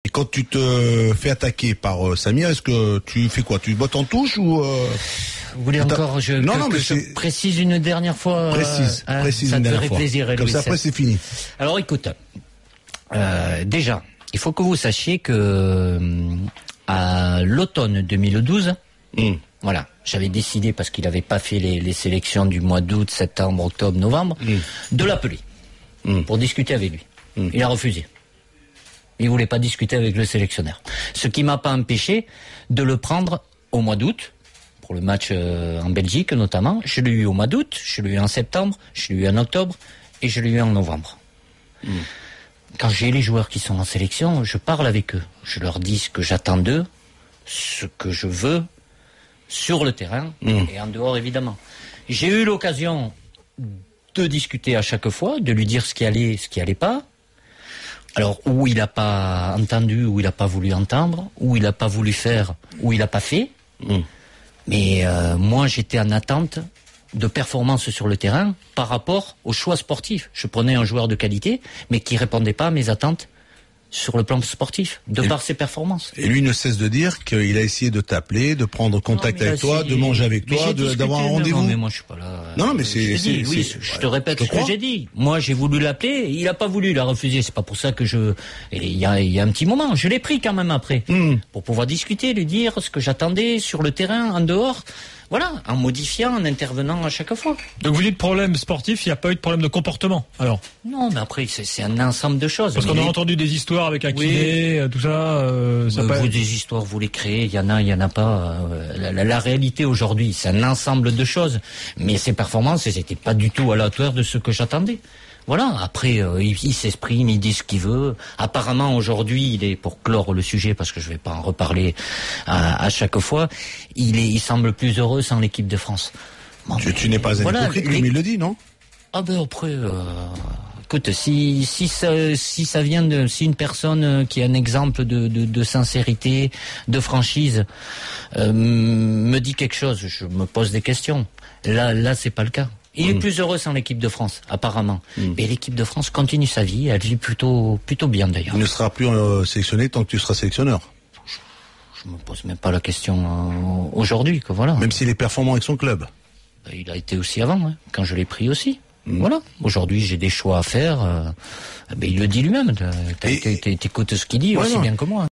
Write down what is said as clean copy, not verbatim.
Et quand tu te fais attaquer par Samir, est-ce que tu fais quoi? Tu bottes en touche ou Vous voulez encore je précise une dernière fois? Précise ça une te dernière ferait fois. Plaisir, comme ça, après c'est fini. Alors écoute, déjà, il faut que vous sachiez que à l'automne 2012, voilà, j'avais décidé, parce qu'il n'avait pas fait les sélections du mois d'août, septembre, octobre, novembre, de l'appeler pour discuter avec lui. Il a refusé. Il voulait pas discuter avec le sélectionneur. Ce qui m'a pas empêché de le prendre au mois d'août, pour le match en Belgique notamment. Je l'ai eu au mois d'août, je l'ai eu en septembre, je l'ai eu en octobre et je l'ai eu en novembre. Quand j'ai les joueurs qui sont en sélection, je parle avec eux. Je leur dis ce que j'attends d'eux, ce que je veux, sur le terrain et en dehors évidemment. J'ai eu l'occasion de discuter à chaque fois, de lui dire ce qui allait pas. Alors, où il n'a pas entendu, où il n'a pas voulu entendre, où il n'a pas voulu faire, où il n'a pas fait. Mais moi, j'étais en attente de performance sur le terrain par rapport au choix sportif. Je prenais un joueur de qualité, mais qui répondait pas à mes attentes sur le plan sportif, par ses performances. Et lui ne cesse de dire qu'il a essayé de t'appeler, de prendre contact avec toi, de manger avec toi, d'avoir un rendez-vous. Non, mais moi je suis pas là. Non, mais c'est... je te répète ce que j'ai dit. Moi j'ai voulu l'appeler, il a pas voulu, il a refusé. C'est pas pour ça que il y a un petit moment, je l'ai pris quand même après. Pour pouvoir discuter, lui dire ce que j'attendais sur le terrain, en dehors. Voilà, en modifiant, en intervenant à chaque fois. Donc vous dites problème sportif, il n'y a pas eu de problème de comportement, alors? Non, mais après, c'est un ensemble de choses. Parce qu'on a entendu des histoires avec un kiné, tout ça. Des histoires, vous les créez, il y en a pas. La réalité aujourd'hui, c'est un ensemble de choses. Mais ses performances, elles n'étaient pas du tout à la hauteur de ce que j'attendais. Voilà, après, il s'exprime, il dit ce qu'il veut. Apparemment, aujourd'hui, il est, pour clore le sujet, parce que je vais pas en reparler à chaque fois, il semble plus heureux sans l'équipe de France. Bon, tu n'es pas un hypocrite, comme il le dit, non? Ah ben après, écoute, si ça vient si une personne qui a un exemple de sincérité, de franchise, me dit quelque chose, je me pose des questions. Là, c'est pas le cas. Il est plus heureux sans l'équipe de France, apparemment. Mais l'équipe de France continue sa vie, elle vit plutôt bien d'ailleurs. Il ne sera plus sélectionné tant que tu seras sélectionneur. Je me pose même pas la question aujourd'hui, que voilà. Même s'il est performant avec son club. Il a été aussi avant, quand je l'ai pris aussi. Voilà. Aujourd'hui, j'ai des choix à faire. Il le dit lui-même. T'écoutes ce qu'il dit aussi bien que moi.